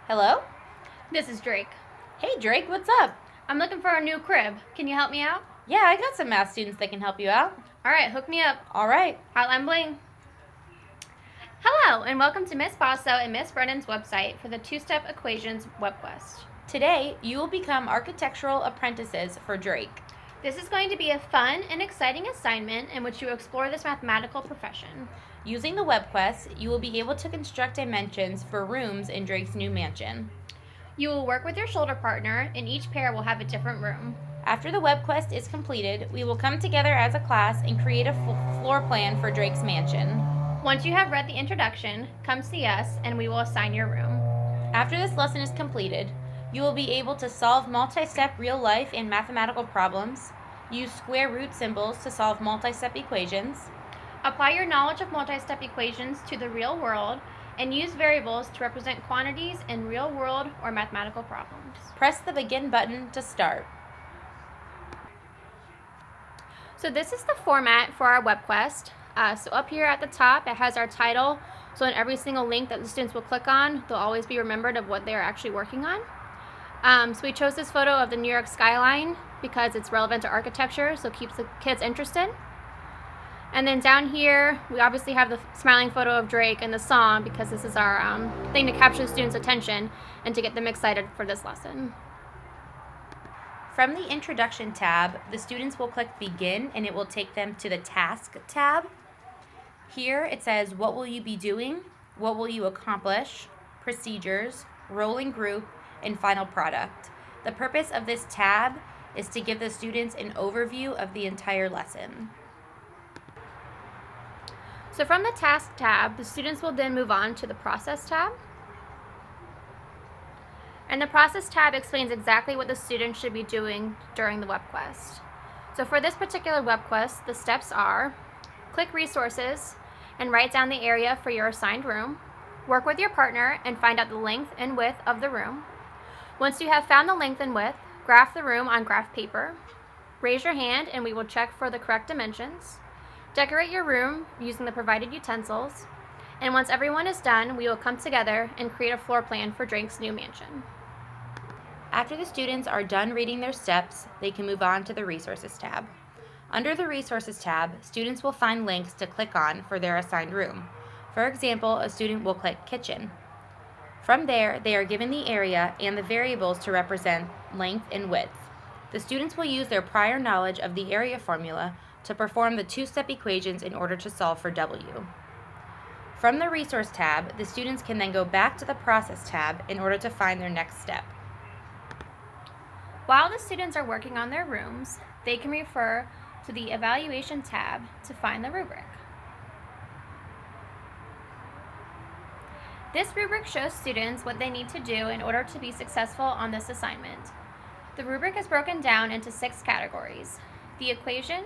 Hello? This is Drake. Hey Drake, what's up? I'm looking for a new crib. Can you help me out? Yeah, I got some math students that can help you out. Alright, hook me up. Alright. Hotline bling. Hello, and welcome to Miss Basso and Miss Brennan's website for the two-step equations web quest. Today, you will become architectural apprentices for Drake. This is going to be a fun and exciting assignment in which you explore this mathematical profession. Using the web quest, you will be able to construct dimensions for rooms in Drake's new mansion. You will work with your shoulder partner, and each pair will have a different room. After the web quest is completed, we will come together as a class and create a floor plan for Drake's mansion. Once you have read the introduction, come see us and we will assign your room. After this lesson is completed, you will be able to solve multi-step real-life and mathematical problems, use square root symbols to solve multi-step equations, apply your knowledge of multi-step equations to the real world, and use variables to represent quantities in real-world or mathematical problems. Press the begin button to start. So this is the format for our web quest. So up here at the top, it has our title. So in every single link that the students will click on, they'll always be remembered of what they're actually working on. So we chose this photo of the New York skyline because it's relevant to architecture, so it keeps the kids interested. And then down here, we obviously have the smiling photo of Drake and the song because this is our thing to capture the students' attention and to get them excited for this lesson. From the Introduction tab, the students will click Begin and it will take them to the Task tab. Here it says, what will you be doing? What will you accomplish? Procedures, rolling group, and final product. The purpose of this tab is to give the students an overview of the entire lesson. So from the Task tab, the students will then move on to the Process tab. And the Process tab explains exactly what the students should be doing during the web quest. So for this particular web quest, the steps are: click Resources and write down the area for your assigned room. Work with your partner and find out the length and width of the room. Once you have found the length and width, graph the room on graph paper. Raise your hand and we will check for the correct dimensions. Decorate your room using the provided utensils. And once everyone is done, we will come together and create a floor plan for Drake's new mansion. After the students are done reading their steps, they can move on to the Resources tab. Under the Resources tab, students will find links to click on for their assigned room. For example, a student will click Kitchen. From there, they are given the area and the variables to represent length and width. The students will use their prior knowledge of the area formula to perform the two-step equations in order to solve for W. From the Resource tab, the students can then go back to the Process tab in order to find their next step. While the students are working on their rooms, they can refer to the Evaluation tab to find the rubric. This rubric shows students what they need to do in order to be successful on this assignment. The rubric is broken down into 6 categories: the equation,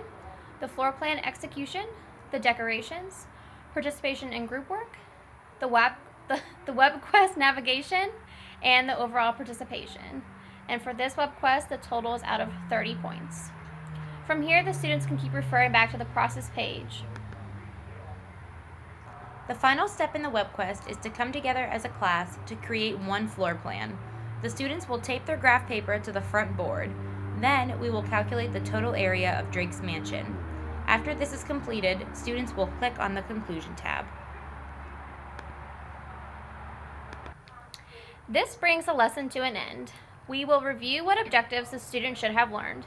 the floor plan execution, the decorations, participation in group work, the web quest navigation, and the overall participation. And for this web quest, the total is out of 30 points. From here, the students can keep referring back to the process page. The final step in the web quest is to come together as a class to create one floor plan. The students will tape their graph paper to the front board. Then we will calculate the total area of Drake's mansion. After this is completed, students will click on the Conclusion tab. This brings the lesson to an end. We will review what objectives the students should have learned.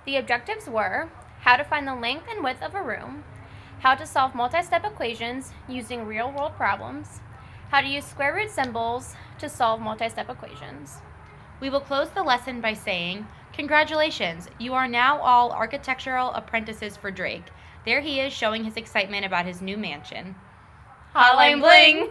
The objectives were how to find the length and width of a room, how to solve multi-step equations using real-world problems, how to use square root symbols to solve multi-step equations. We will close the lesson by saying, congratulations, you are now all architectural apprentices for Drake. There he is showing his excitement about his new mansion. Hotline bling!